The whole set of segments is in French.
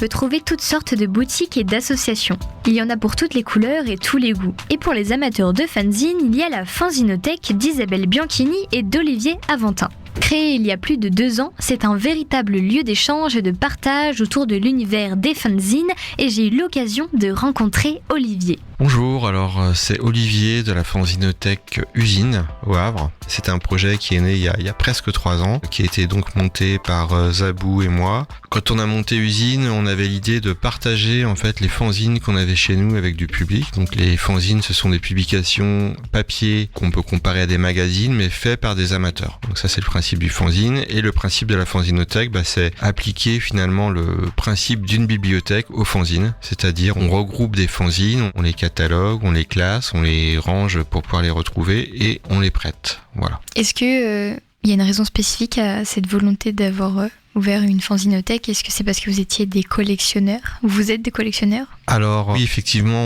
peut trouver toutes sortes de boutiques et d'associations. Il y en a pour toutes les couleurs et tous les goûts. Et pour les amateurs de fanzine, il y a la Fanzinothèque d'Isabelle Bianchini et d'Olivier Aventin. Créé il y a plus de 2 ans, c'est un véritable lieu d'échange et de partage autour de l'univers des fanzines et j'ai eu l'occasion de rencontrer Olivier. Bonjour, alors c'est Olivier de la Fanzinothèque Usine au Havre. C'est un projet qui est né il y a presque 3 ans, qui a été donc monté par Zabou et moi. Quand on a monté Usine, on avait l'idée de partager en fait les fanzines qu'on avait chez nous avec du public. Donc les fanzines, ce sont des publications papier qu'on peut comparer à des magazines, mais faits par des amateurs. Donc ça, c'est le principe du fanzine. Et le principe de la Fanzinothèque, c'est appliquer finalement le principe d'une bibliothèque aux fanzines. C'est-à-dire, on regroupe des fanzines, on les catalogue, on les classe, on les range pour pouvoir les retrouver et on les prête. Voilà. Est-ce que il y a une raison spécifique à cette volonté d'avoir ouvert une fanzinothèque? Est-ce que c'est parce que vous étiez des collectionneurs? Vous êtes des collectionneurs? Alors oui, effectivement,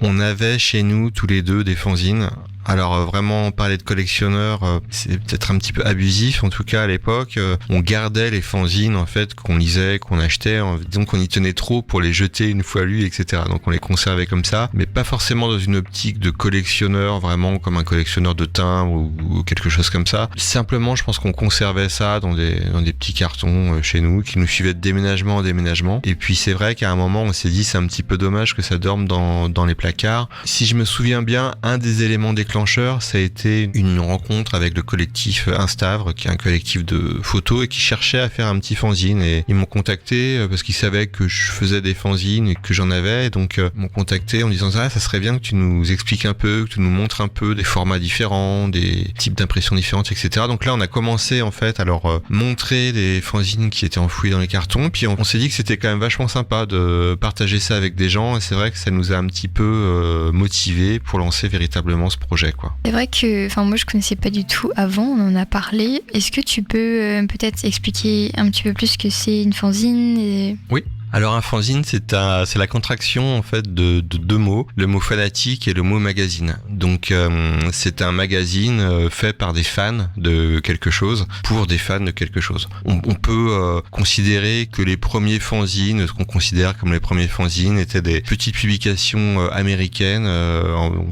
on avait chez nous tous les deux des fanzines. Alors vraiment parler de collectionneurs, c'est peut-être un petit peu abusif. En tout cas à l'époque, on gardait les fanzines en fait qu'on lisait, qu'on achetait. Disons qu'on y tenait trop pour les jeter une fois lus, etc. Donc on les conservait comme ça, mais pas forcément dans une optique de collectionneur, vraiment comme un collectionneur de timbres ou quelque chose comme ça. Simplement, je pense qu'on conservait ça dans des petits cartons chez nous, qui nous suivaient de déménagement en déménagement. Et puis c'est vrai qu'à un moment, on s'est dit c'est un petit peu dommage que ça dorme dans les placards. Si je me souviens bien, un des éléments déclencheur, ça a été une rencontre avec le collectif Instavre, qui est un collectif de photos et qui cherchait à faire un petit fanzine. Et ils m'ont contacté parce qu'ils savaient que je faisais des fanzines et que j'en avais. Et donc, ils m'ont contacté en disant ça serait bien que tu nous expliques un peu, que tu nous montres un peu des formats différents, des types d'impressions différentes, etc. Donc là, on a commencé en fait à leur montrer des fanzines qui étaient enfouies dans les cartons. Puis on s'est dit que c'était quand même vachement sympa de partager ça avec des gens. Et c'est vrai que ça nous a un petit peu motivés pour lancer véritablement ce projet. C'est vrai que moi je connaissais pas du tout avant, on en a parlé. Est-ce que tu peux peut-être expliquer un petit peu plus ce que c'est une fanzine? Oui. Alors un fanzine, c'est la contraction en fait de 2 mots, le mot fanatique et le mot magazine. Donc c'est un magazine fait par des fans de quelque chose pour des fans de quelque chose. On peut considérer que les premiers fanzines, ce qu'on considère comme les premiers fanzines, étaient des petites publications américaines,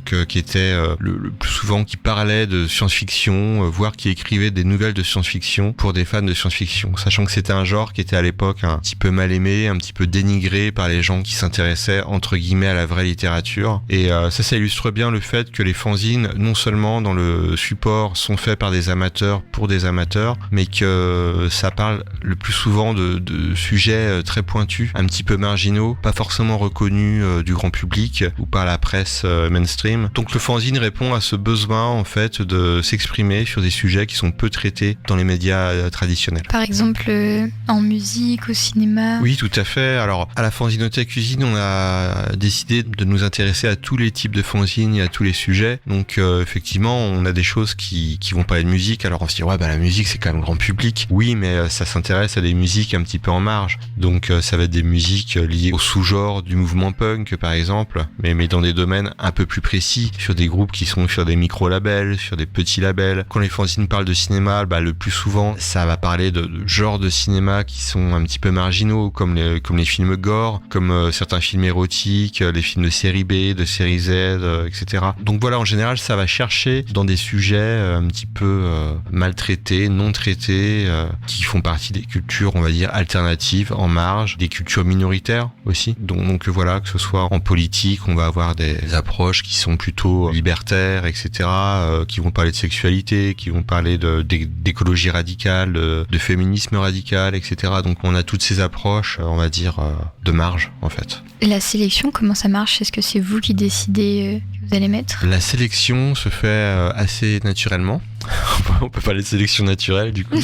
qui étaient le plus souvent qui parlaient de science-fiction, voire qui écrivaient des nouvelles de science-fiction pour des fans de science-fiction, sachant que c'était un genre qui était à l'époque un petit peu mal aimé, un petit peu dénigré par les gens qui s'intéressaient entre guillemets à la vraie littérature. Et ça illustre bien le fait que les fanzines, non seulement dans le support, sont faits par des amateurs pour des amateurs, mais que ça parle le plus souvent de sujets très pointus, un petit peu marginaux, pas forcément reconnus du grand public ou par la presse mainstream. Donc le fanzine répond à ce besoin en fait de s'exprimer sur des sujets qui sont peu traités dans les médias traditionnels. Par exemple en musique, au cinéma? Oui, tout à fait. Alors à la Fanzinothèque Usine, on a décidé de nous intéresser à tous les types de fanzines et à tous les sujets. Donc effectivement, on a des choses qui vont parler de musique. Alors on se dit la musique c'est quand même grand public. Oui, mais ça s'intéresse à des musiques un petit peu en marge. Donc ça va être des musiques liées au sous-genre du mouvement punk par exemple, mais dans des domaines un peu plus précis, sur des groupes qui sont sur des micro-labels, sur des petits labels. Quand les fanzines parlent de cinéma, le plus souvent ça va parler de genres de cinéma qui sont un petit peu marginaux, comme les films gore, comme certains films érotiques, les films de série B, de série Z, etc. Donc voilà, en général, ça va chercher dans des sujets un petit peu maltraités, non traités, qui font partie des cultures, on va dire, alternatives, en marge, des cultures minoritaires aussi. Donc voilà, que ce soit en politique, on va avoir des approches qui sont plutôt libertaires, etc., qui vont parler de sexualité, qui vont parler d'écologie radicale, de féminisme radical, etc. Donc on a toutes ces approches, on va dire, de marge en fait. La sélection, comment ça marche? Est-ce que c'est vous qui décidez que vous allez mettre? La sélection se fait assez naturellement. On peut parler de sélection naturelle du coup.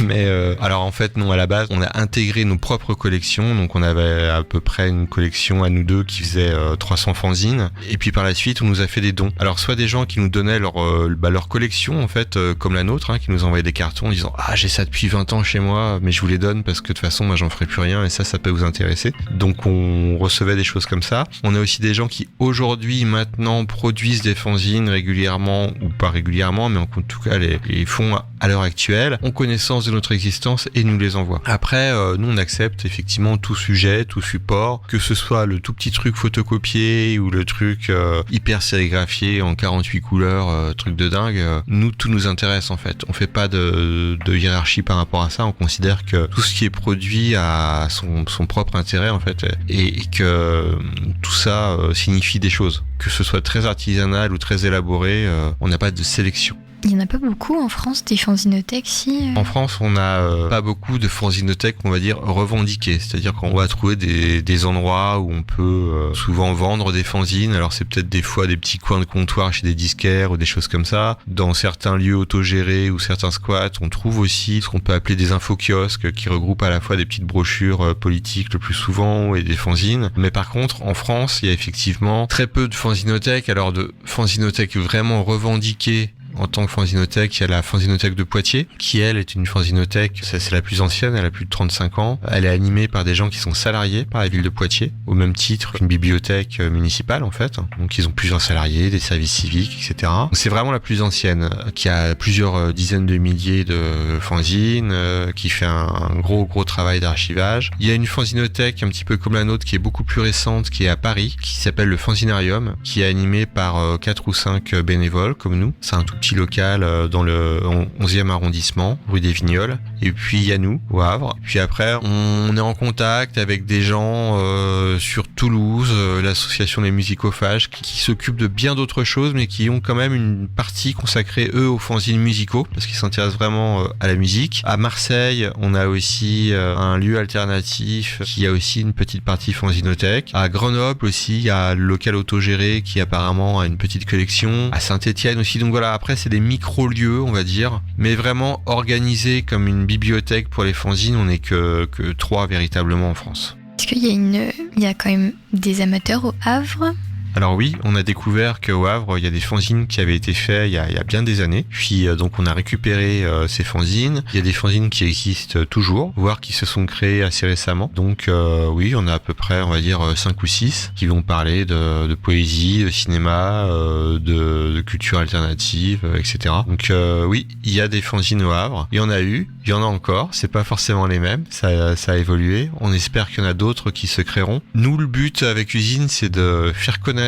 Mais alors en fait non, à la base on a intégré nos propres collections. Donc on avait à peu près une collection à nous deux qui faisait 300 fanzines. Et puis par la suite on nous a fait des dons. Alors soit des gens qui nous donnaient leur collection en fait, comme la nôtre, qui nous envoyaient des cartons en disant j'ai ça depuis 20 ans chez moi, mais je vous les donne parce que de toute façon moi j'en ferai plus rien et ça peut vous intéresser. Donc on recevait des choses comme ça. On a aussi des gens qui aujourd'hui maintenant produisent des fanzines régulièrement ou pas régulièrement, mais en tout tout cas les font à l'heure actuelle, ont connaissance de notre existence et nous les envoient. Après, nous on accepte effectivement tout sujet, tout support, que ce soit le tout petit truc photocopié ou le truc hyper sérigraphié en 48 couleurs, truc de dingue. Nous, tout nous intéresse en fait. On fait pas de hiérarchie par rapport à ça. On considère que tout ce qui est produit a son propre intérêt en fait, et que tout ça signifie des choses. Que ce soit très artisanal ou très élaboré, on n'a pas de sélection. Il n'y en a pas beaucoup en France, des fanzinothèques, si En France, on n'a pas beaucoup de fanzinothèques, on va dire, revendiquées. C'est-à-dire qu'on va trouver des endroits où on peut souvent vendre des fanzines. Alors c'est peut-être des fois des petits coins de comptoir chez des disquaires ou des choses comme ça. Dans certains lieux autogérés ou certains squats, on trouve aussi ce qu'on peut appeler des infokiosques qui regroupent à la fois des petites brochures politiques le plus souvent et des fanzines. Mais par contre, en France, il y a effectivement très peu de fanzinothèques. Alors de fanzinothèques vraiment revendiquées en tant que fanzinothèque, il y a la fanzinothèque de Poitiers, qui elle est une fanzinothèque, c'est la plus ancienne, elle a plus de 35 ans. Elle est animée par des gens qui sont salariés par la ville de Poitiers, au même titre qu'une bibliothèque municipale en fait. Donc ils ont plusieurs salariés, des services civiques, etc. Donc, c'est vraiment la plus ancienne, qui a plusieurs dizaines de milliers de fanzines, qui fait un gros travail d'archivage. Il y a une fanzinothèque un petit peu comme la nôtre, qui est beaucoup plus récente, qui est à Paris, qui s'appelle le Fanzinarium, qui est animé par 4 ou 5 bénévoles comme nous. C'est un tout petit local dans le 11e arrondissement, rue des Vignoles. Et puis il y a nous, au Havre. Puis après, on est en contact avec des gens sur Toulouse, l'association des musicophages, qui s'occupent de bien d'autres choses, mais qui ont quand même une partie consacrée, eux, aux fanzines musicaux, parce qu'ils s'intéressent vraiment à la musique. À Marseille, on a aussi un lieu alternatif qui a aussi une petite partie fanzinothèque. À Grenoble aussi, il y a le local autogéré qui apparemment a une petite collection. À Saint-Étienne aussi. Donc voilà, après c'est des micro-lieux, on va dire, mais vraiment organisés comme une bibliothèque pour les fanzines, on n'est que 3 véritablement en France. Est-ce qu'il y a quand même des amateurs au Havre ? Alors oui, on a découvert qu'au Havre, il y a des fanzines qui avaient été faits il y a bien des années. Puis donc on a récupéré ces fanzines. Il y a des fanzines qui existent toujours, voire qui se sont créées assez récemment. Donc oui, on a à peu près, on va dire, 5 ou 6 qui vont parler de poésie, de cinéma, de culture alternative, etc. Donc oui, il y a des fanzines au Havre. Il y en a eu, il y en a encore. C'est pas forcément les mêmes. Ça a évolué. On espère qu'il y en a d'autres qui se créeront. Nous, le but avec Usine, c'est de faire connaître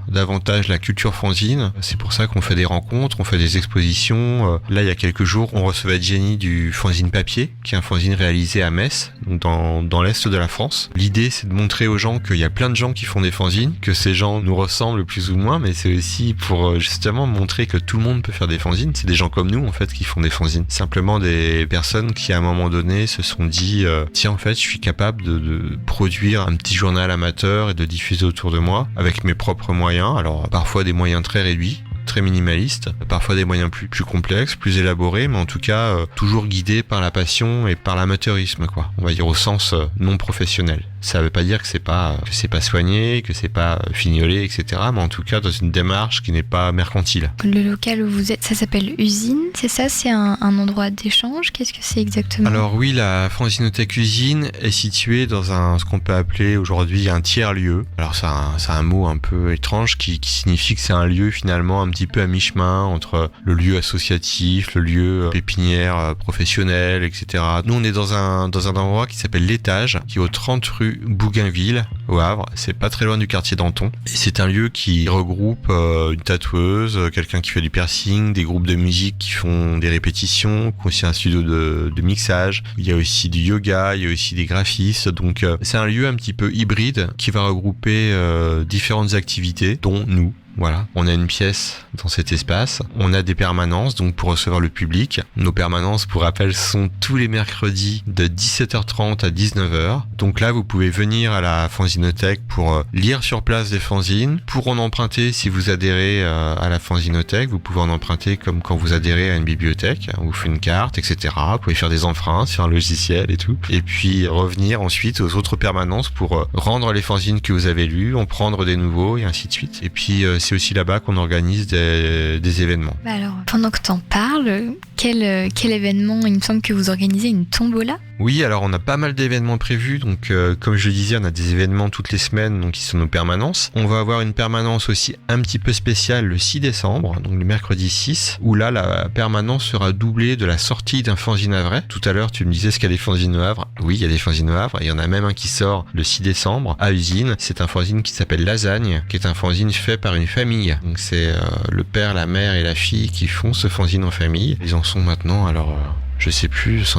davantage la culture fanzine. C'est pour ça qu'on fait des rencontres, on fait des expositions. Là, il y a quelques jours, on recevait Jenny du fanzine papier, qui est un fanzine réalisé à Metz, dans l'est de la France. L'idée, c'est de montrer aux gens qu'il y a plein de gens qui font des fanzines, que ces gens nous ressemblent plus ou moins, mais c'est aussi pour justement montrer que tout le monde peut faire des fanzines. C'est des gens comme nous, en fait, qui font des fanzines. Simplement des personnes qui, à un moment donné, se sont dit tiens, en fait, je suis capable de produire un petit journal amateur et de diffuser autour de moi avec mes propres moyens, alors parfois des moyens très réduits, très minimalistes, parfois des moyens plus complexes, plus élaborés, mais en tout cas toujours guidés par la passion et par l'amateurisme, quoi. On va dire au sens non professionnel. Ça veut pas dire que c'est pas soigné, que c'est pas fignolé, etc. Mais en tout cas dans une démarche qui n'est pas mercantile. Le local où vous êtes, ça s'appelle Usine, c'est ça? C'est un endroit d'échange? Qu'est-ce que c'est exactement? Alors oui, la fanzinothèque Usine est située dans ce qu'on peut appeler aujourd'hui un tiers-lieu. Alors c'est un mot un peu étrange qui signifie que c'est un lieu finalement un petit peu à mi-chemin entre le lieu associatif, le lieu pépinière professionnelle, etc. Nous on est dans un endroit qui s'appelle l'Étage, qui est au 30 rue Bougainville, au Havre. C'est pas très loin du quartier d'Anton. Et c'est un lieu qui regroupe une tatoueuse, quelqu'un qui fait du piercing, des groupes de musique qui font des répétitions, qui ont aussi un studio de mixage. Il y a aussi du yoga, il y a aussi des graphistes. Donc c'est un lieu un petit peu hybride qui va regrouper différentes activités, dont nous. Voilà, on a une pièce dans cet espace, on a des permanences donc pour recevoir le public. Nos permanences, pour rappel, sont tous les mercredis de 17h30 à 19h. Donc là, vous pouvez venir à la fanzinothèque pour lire sur place des fanzines, pour en emprunter si vous adhérez à la fanzinothèque. Vous pouvez en emprunter comme quand vous adhérez à une bibliothèque, on vous fait une carte, etc. Vous pouvez faire des emprunts sur un logiciel et tout. Et puis revenir ensuite aux autres permanences pour rendre les fanzines que vous avez lues, en prendre des nouveaux et ainsi de suite. Et puis c'est aussi là-bas qu'on organise des événements. Alors, pendant que t'en parles, Quel événement? Il me semble que vous organisez une tombola. Oui, alors on a pas mal d'événements prévus, donc comme je le disais, on a des événements toutes les semaines, donc qui sont nos permanences. On va avoir une permanence aussi un petit peu spéciale le 6 décembre, donc le mercredi 6, où là la permanence sera doublée de la sortie d'un fanzine havrais. Tout à l'heure tu me disais ce qu'il y a des fanzines au Havre. Oui, il y a des fanzines au Havre, il y en a même un qui sort le 6 décembre à Usine. C'est un fanzine qui s'appelle Lasagne, qui est un fanzine fait par une famille. Donc c'est le père, la mère et la fille qui font ce fanzine en famille. Ils en sont maintenant, alors je sais plus,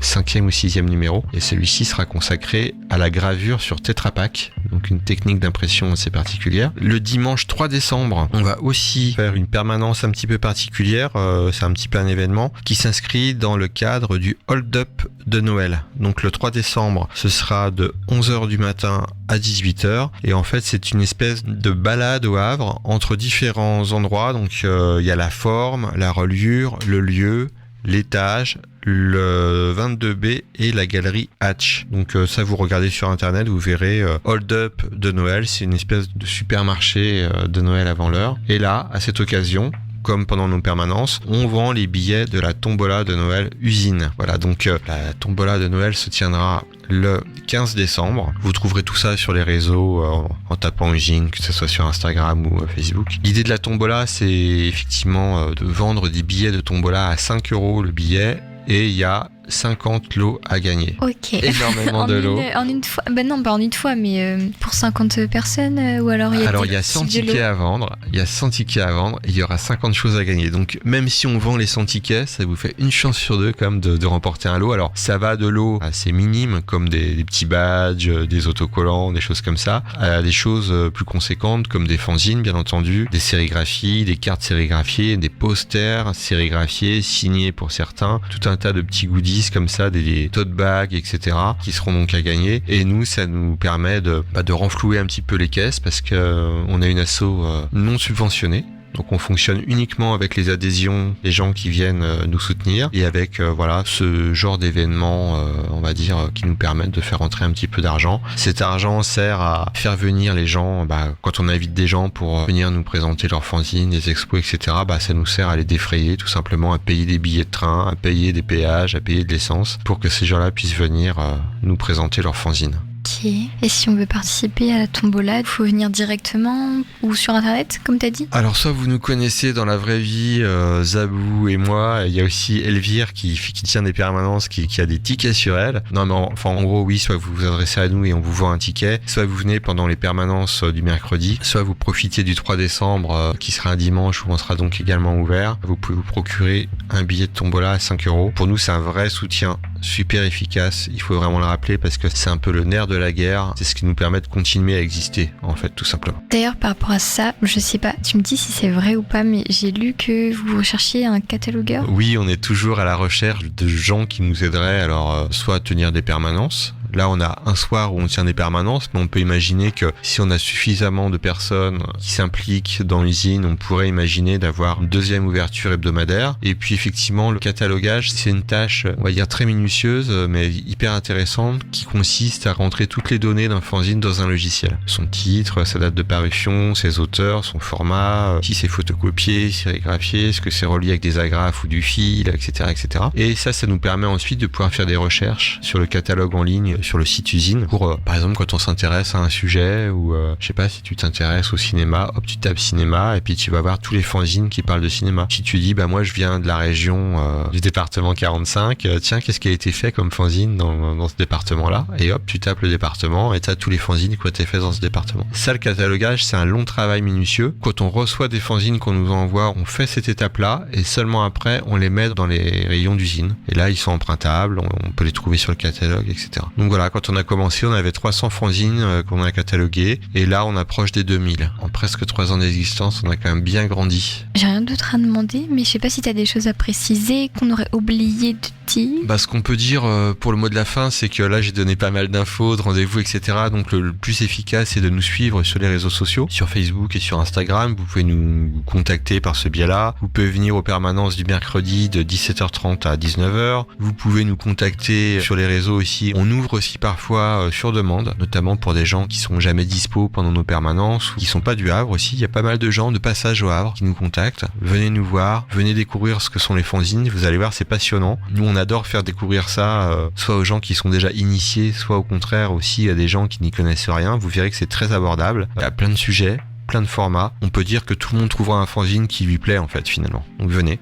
5e ou 6e numéro, et celui-ci sera consacré à la gravure sur Tetra Pak, donc une technique d'impression assez particulière. Le dimanche 3 décembre, on va aussi faire une permanence un petit peu particulière, c'est un petit peu un événement qui s'inscrit dans le cadre du hold-up de Noël. Donc le 3 décembre, ce sera de 11h du matin à 18h, et en fait c'est une espèce de balade au Havre entre différents endroits, donc il y a la forme, la reliure, le lieu, l'étage, le 22B et la galerie Hatch. Donc ça, vous regardez sur internet, vous verrez Hold Up de Noël, c'est une espèce de supermarché de Noël avant l'heure. Et là, à cette occasion, comme pendant nos permanences, on vend les billets de la tombola de Noël Usine. Voilà, donc la tombola de Noël se tiendra le 15 décembre. Vous trouverez tout ça sur les réseaux en tapant Usine, que ce soit sur Instagram ou Facebook. L'idée de la tombola, c'est effectivement de vendre des billets de tombola à 5 € le billet, et il y a 50 lots à gagner. Ok. Énormément de lots. En une fois, ben non, pas en une fois, mais pour 50 personnes, ou alors il y a 100 tickets à vendre. Il y a 100 tickets à vendre et il y aura 50 choses à gagner. Donc même si on vend les 100 tickets, ça vous fait une chance sur deux quand même de remporter un lot. Alors ça va de lots assez minimes comme des petits badges, des autocollants, des choses comme ça, à des choses plus conséquentes comme des fanzines bien entendu, des sérigraphies, des cartes sérigraphiées, des posters sérigraphiés, signés pour certains, tout un tas de petits goodies comme ça, des tote bags, etc., qui seront donc à gagner. Et nous, ça nous permet de renflouer un petit peu les caisses parce que on a une asso non subventionnée. Donc on fonctionne uniquement avec les adhésions des gens qui viennent nous soutenir et avec ce genre d'événements, on va dire, qui nous permettent de faire entrer un petit peu d'argent. Cet argent sert à faire venir les gens, quand on invite des gens pour venir nous présenter leurs fanzines, des expos, etc., ça nous sert à les défrayer, tout simplement à payer des billets de train, à payer des péages, à payer de l'essence pour que ces gens-là puissent venir nous présenter leurs fanzines. Ok. Et si on veut participer à la tombola, il faut venir directement ou sur internet, comme tu as dit? Alors soit vous nous connaissez dans la vraie vie, Zabou et moi, il y a aussi Elvire qui tient des permanences, qui a des tickets sur elle. Non mais en gros oui, soit vous vous adressez à nous et on vous vend un ticket, soit vous venez pendant les permanences du mercredi, soit vous profitez du 3 décembre qui sera un dimanche où on sera donc également ouvert. Vous pouvez vous procurer un billet de tombola à 5 €. Pour nous c'est un vrai soutien super efficace, il faut vraiment le rappeler parce que c'est un peu le nerf de la guerre, c'est ce qui nous permet de continuer à exister en fait tout simplement. D'ailleurs par rapport à ça, je sais pas, tu me dis si c'est vrai ou pas, mais j'ai lu que vous recherchiez un catalogueur. Oui, on est toujours à la recherche de gens qui nous aideraient, alors soit à tenir des permanences. Là, on a un soir où on tient des permanences, mais on peut imaginer que si on a suffisamment de personnes qui s'impliquent dans l'usine, on pourrait imaginer d'avoir une deuxième ouverture hebdomadaire. Et puis effectivement, le catalogage, c'est une tâche, on va dire très minutieuse, mais hyper intéressante, qui consiste à rentrer toutes les données d'un fanzine dans un logiciel. Son titre, sa date de parution, ses auteurs, son format, si c'est photocopié, sérigraphié, est-ce que c'est relié avec des agrafes ou du fil, etc., etc. Et ça nous permet ensuite de pouvoir faire des recherches sur le catalogue en ligne, sur le site Usine pour par exemple quand on s'intéresse à un sujet ou je sais pas, si tu t'intéresses au cinéma, hop, tu tapes cinéma et puis tu vas voir tous les fanzines qui parlent de cinéma. Si tu dis moi je viens de la région du département 45, tiens, qu'est-ce qui a été fait comme fanzine dans ce département là, et hop, tu tapes le département et t'as tous les fanzines qui ont été faits dans ce département. Ça, le catalogage, c'est un long travail minutieux. Quand on reçoit des fanzines qu'on nous envoie, on fait cette étape là et seulement après on les met dans les rayons d'Usine et là ils sont empruntables, on peut les trouver sur le catalogue, etc. Donc voilà, quand on a commencé, on avait 300 fanzines qu'on a cataloguées et là on approche des 2000. En presque 3 ans d'existence, on a quand même bien grandi. J'ai rien d'autre à demander, mais je sais pas si tu as des choses à préciser qu'on aurait oublié de dire. Ce qu'on peut dire pour le mot de la fin, c'est que là j'ai donné pas mal d'infos, de rendez-vous, etc. Donc le plus efficace, c'est de nous suivre sur les réseaux sociaux, sur Facebook et sur Instagram. Vous pouvez nous contacter par ce biais-là. Vous pouvez venir aux permanences du mercredi de 17h30 à 19h. Vous pouvez nous contacter sur les réseaux aussi. On ouvre aussi parfois sur demande, notamment pour des gens qui sont jamais dispo pendant nos permanences ou qui sont pas du Havre aussi. Il y a pas mal de gens de passage au Havre qui nous contactent. Venez nous voir, venez découvrir ce que sont les fanzines. Vous allez voir, c'est passionnant. Nous, on adore faire découvrir ça, soit aux gens qui sont déjà initiés, soit au contraire aussi à des gens qui n'y connaissent rien. Vous verrez que c'est très abordable. Il y a plein de sujets, plein de formats. On peut dire que tout le monde trouvera un fanzine qui lui plaît en fait finalement. Donc venez.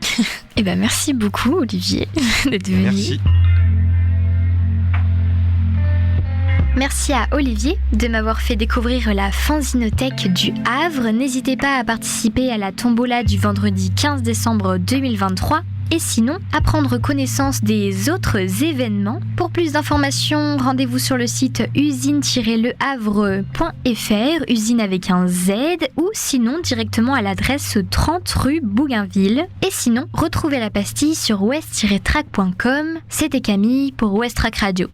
Eh ben merci beaucoup Olivier d'être venu. Merci. Merci à Olivier de m'avoir fait découvrir la fanzinothèque du Havre. N'hésitez pas à participer à la tombola du vendredi 15 décembre 2023. Et sinon, à prendre connaissance des autres événements. Pour plus d'informations, rendez-vous sur le site usine-lehavre.fr, usine avec un Z, ou sinon directement à l'adresse 30 rue Bougainville. Et sinon, retrouvez la pastille sur west-track.com. C'était Camille pour West Track Radio.